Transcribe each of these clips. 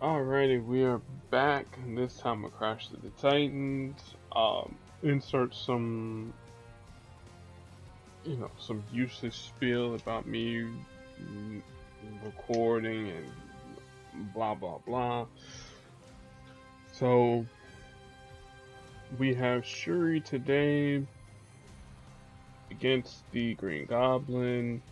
Alrighty, we are back. This time with Crash to the Titans. Insert some, some useless spiel about me recording and blah blah blah. So we have Shuri today against the Green Goblin.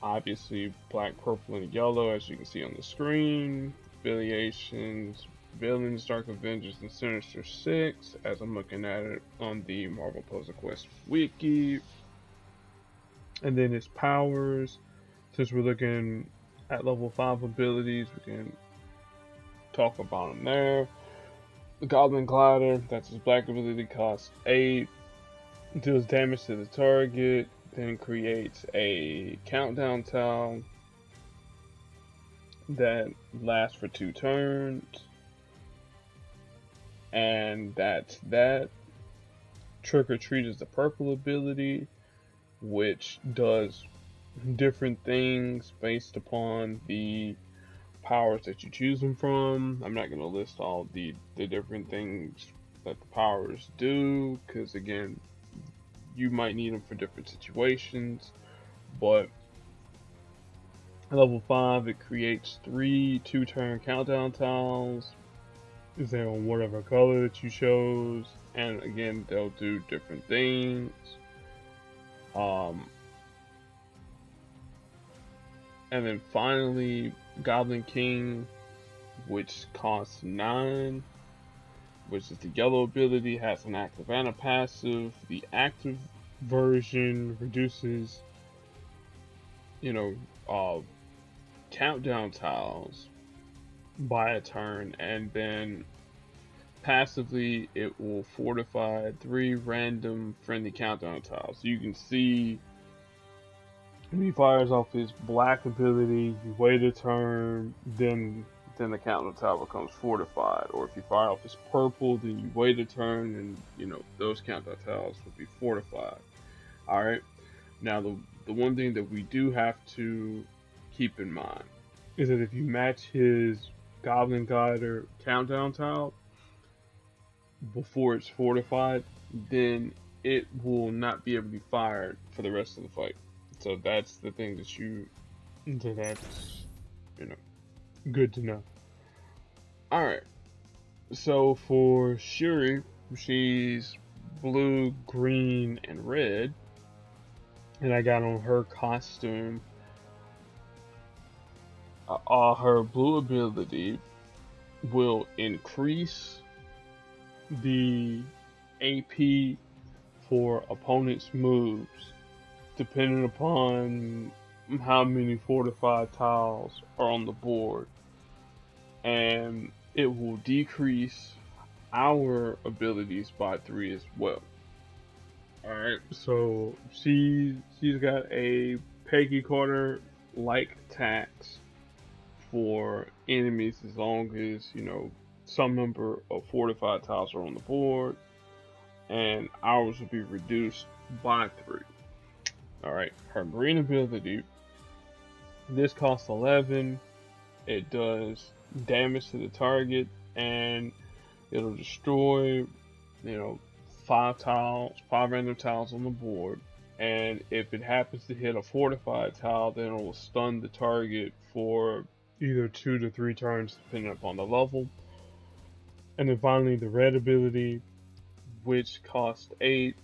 Obviously, black, purple, and yellow, as you can see on the screen. Affiliations, Villains, Dark Avengers, and Sinister Six, as I'm looking at it on the Marvel Puzzle Quest wiki. And then his powers, since we're looking at level 5 abilities, we can talk about them there. The Goblin Glider, that's his black ability, costs 8, deals damage to the target, then creates a countdown tile that lasts for 2 turns. And that's that. Trick or Treat is the purple ability, which does different things based upon the powers that you choose them from. I'm not going to list all the different things that the powers do, because again, you might need them for different situations. But at level 5, it creates 3 2-turn countdown tiles. They're on whatever color that you chose, and again, they'll do different things. And then finally, Goblin King, which costs 9, which is the yellow ability, has an active and a passive. The active version reduces, countdown tiles by a turn, and then passively it will fortify 3 random friendly countdown tiles. So you can see when he fires off his black ability, you wait a turn, then the countdown tile becomes fortified. Or if you fire off his purple, then you wait a turn, and those countdown tiles will be fortified. All right. Now the one thing that we do have to keep in mind is that if you match his Goblin Glider countdown tile before it's fortified, then it will not be able to be fired for the rest of the fight. So that's the thing that's good to know. Alright. So for Shuri, she's blue, green, and red. And I got on her costume. Her blue ability will increase the AP for opponents' moves depending upon how many fortified tiles are on the board, and it will decrease our abilities by 3 as well. Alright, so she's got a Peggy Carter like tax for enemies as long as some number of fortified tiles are on the board, and ours will be reduced by 3. Alright, her green ability, this costs 11. It does damage to the target, and it'll destroy, 5 random tiles on the board. And if it happens to hit a fortified tile, then it will stun the target for either 2 to 3 turns, depending upon the level. And then finally, the red ability, which costs 8,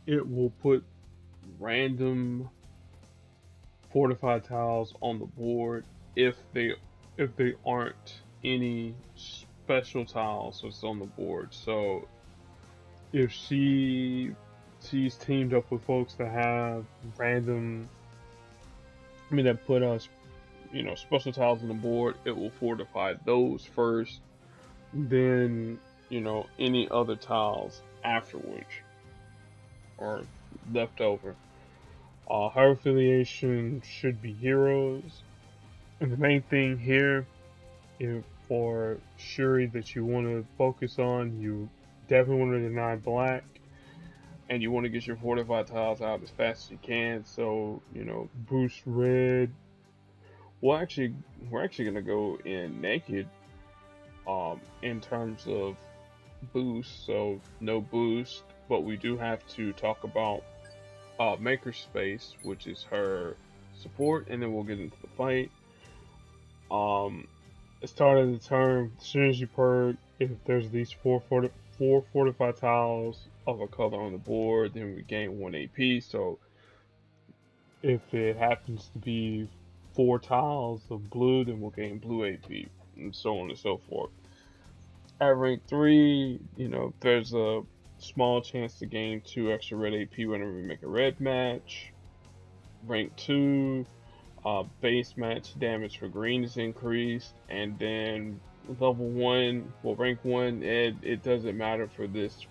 it will put random fortified tiles on the board if they aren't any special tiles that's on the board. So if she's teamed up with folks that have that put us special tiles on the board, it will fortify those first, then any other tiles afterwards are left over. Her affiliation should be heroes, and the main thing here, for Shuri, that you want to focus on, you definitely want to deny black, and you want to get your fortified tiles out as fast as you can. So boost red. Well, actually, we're actually gonna go in naked in terms of boost, so no boost, but we do have to talk about Makerspace, which is her support, and then we'll get into the fight. Um, Start of the turn, as soon as you perk, if there's these four fortified tiles of a color on the board, then we gain 1 AP. So if it happens to be 4 tiles of blue, then we'll gain blue AP, and so on and so forth. At rank 3, there's a small chance to gain 2 extra red AP whenever we make a red match. Rank 2, base match damage for green is increased, and then level 1, well, rank 1, it doesn't matter for this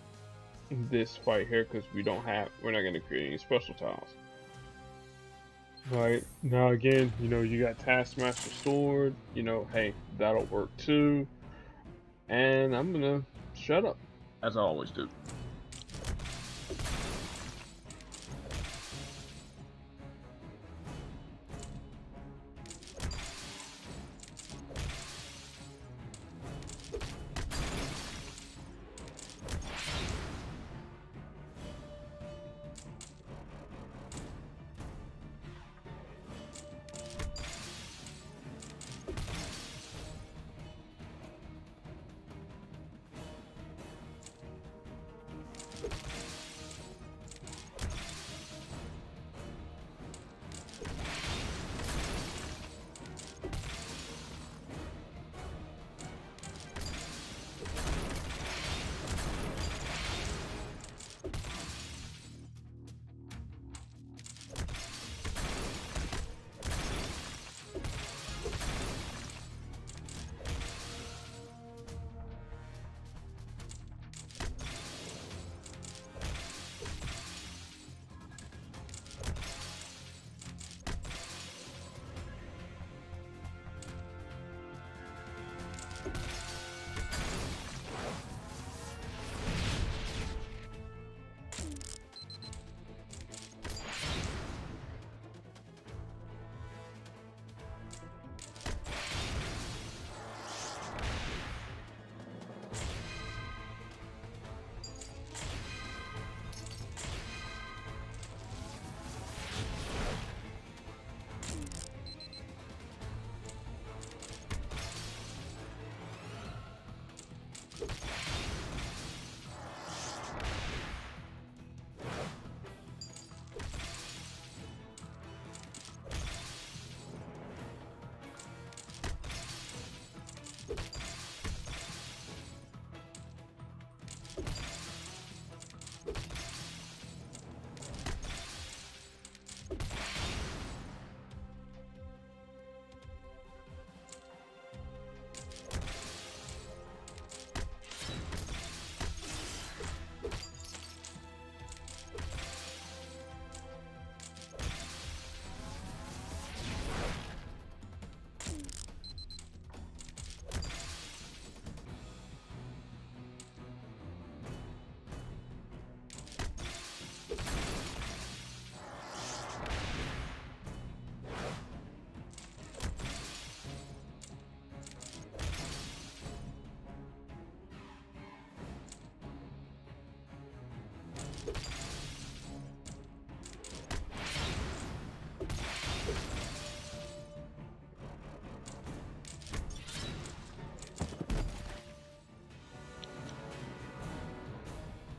fight here because we're not going to create any special tiles. Right, now again, you got Taskmaster Sword, hey, that'll work too. And I'm gonna shut up, as I always do.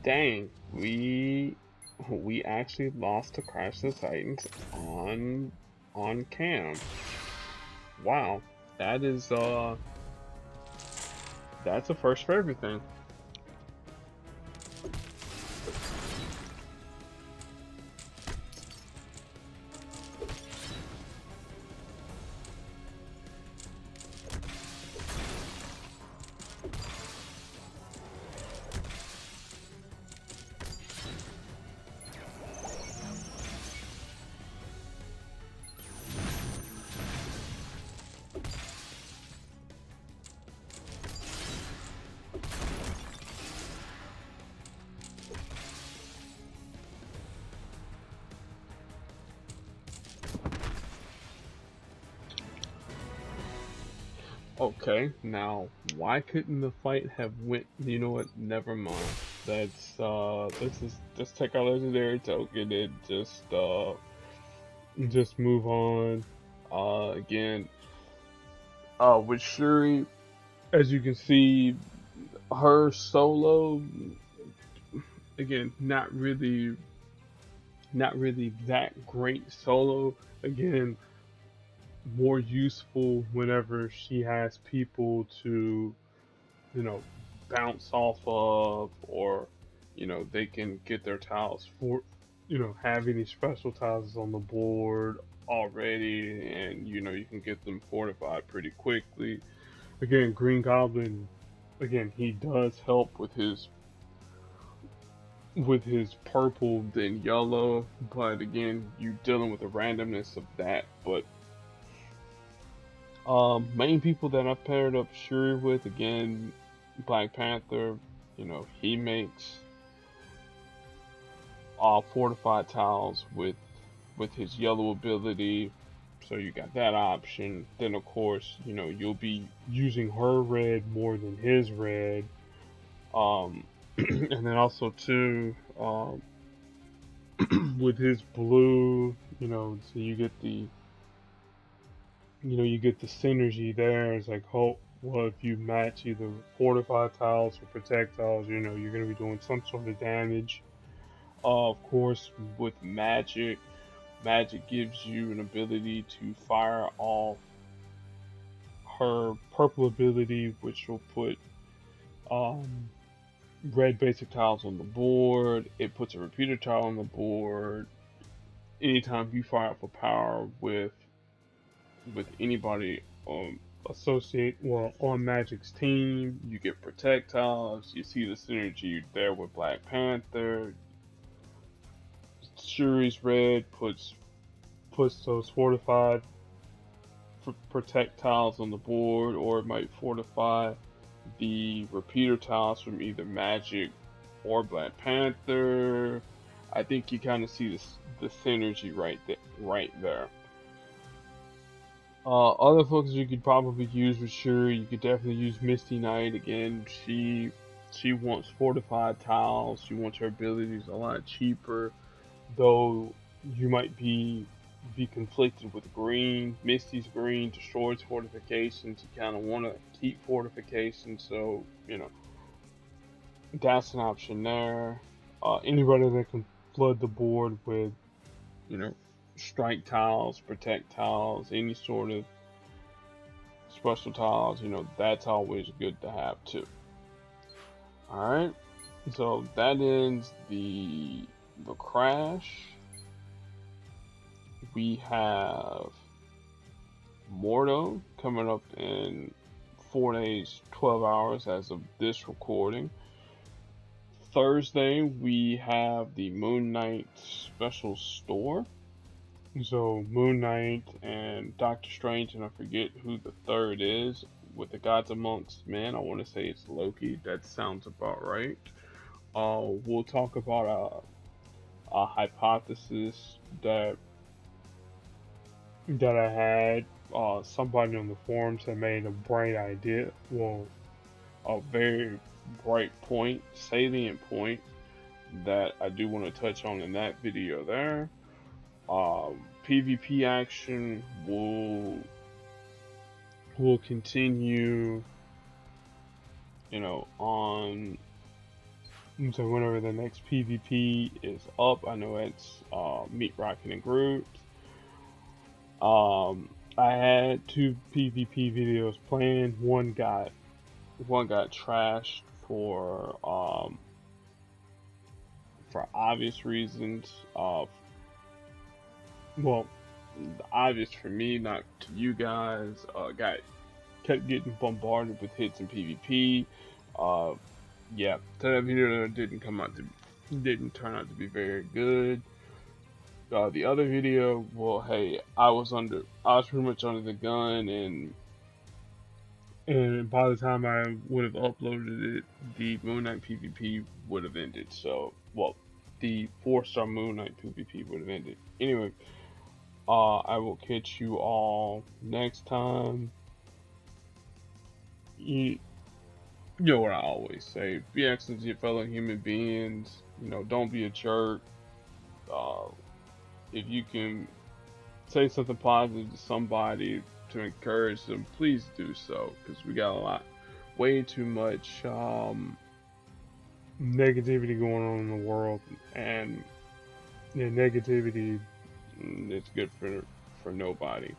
Dang, we actually lost to Crash the Titans on cam. Wow, that's a first for everything. Okay, now why couldn't the fight have went? You know what? Never mind. Let's take our legendary token and just move on. Again, with Shuri, as you can see, her solo, again, not really that great solo. Again, more useful whenever she has people to, you know, bounce off of, or, they can get their tiles for, have any special tiles on the board already, and, you can get them fortified pretty quickly. Again, Green Goblin, again, he does help with his purple than yellow, but again, you're dealing with the randomness of that. But main people that I've paired up Shuri with, again, Black Panther, he makes fortified tiles with his yellow ability, so you got that option. Then of course, you'll be using her red more than his red. And then also too, with his blue, so you get the synergy there. It's like, oh, well, if you match either fortified tiles or protect tiles, you're going to be doing some sort of damage. Of course, with magic, magic gives you an ability to fire off her purple ability, which will put um, red basic tiles on the board. It puts a repeater tile on the board. Anytime you fire off a power with anybody associate on Magic's team, you get projectiles. You see the synergy there with Black Panther. Shuri's red puts those fortified projectiles on the board, or it might fortify the repeater tiles from either Magic or Black Panther. I think you kind of see the synergy right there. Other folks you could probably use with Shuri, you could definitely use Misty Knight. Again, she wants fortified tiles. She wants her abilities a lot cheaper, though you might be conflicted with green. Misty's green destroys fortifications. You kind of want to keep fortifications, so that's an option there. Anybody that can flood the board with you know strike tiles, protect tiles, any sort of special tiles, that's always good to have too. Alright, so that ends the crash. We have Mordo coming up in 4 days, 12 hours as of this recording. Thursday, we have the Moon Knight special store. So Moon Knight and Doctor Strange, and I forget who the third is, with the Gods Amongst Men. I want to say it's Loki. That sounds about right. We'll talk about a hypothesis that I had. Somebody on the forums had made a bright idea. Well, a very bright point, salient point that I do want to touch on in that video there. PvP action will continue, on, so whenever the next PvP is up. I know it's Meat Rocket and Groot. I had 2 PvP videos planned. One got trashed for obvious reasons. Well, obvious for me, not to you guys. Kept getting bombarded with hits in PvP. Yeah, that video didn't turn out to be very good. The other video, well, hey, I was pretty much under the gun, and by the time I would have uploaded it, the Moon Knight PvP would have ended. So, well, the 4-star Moon Knight PvP would have ended. Anyway, I will catch you all next time. you you know what I always say: be excellent to your fellow human beings. You know, don't be a jerk. Uh, if you can say something positive to somebody to encourage them, please do so, because we got way too much negativity going on in the world, and negativity it's good for nobody.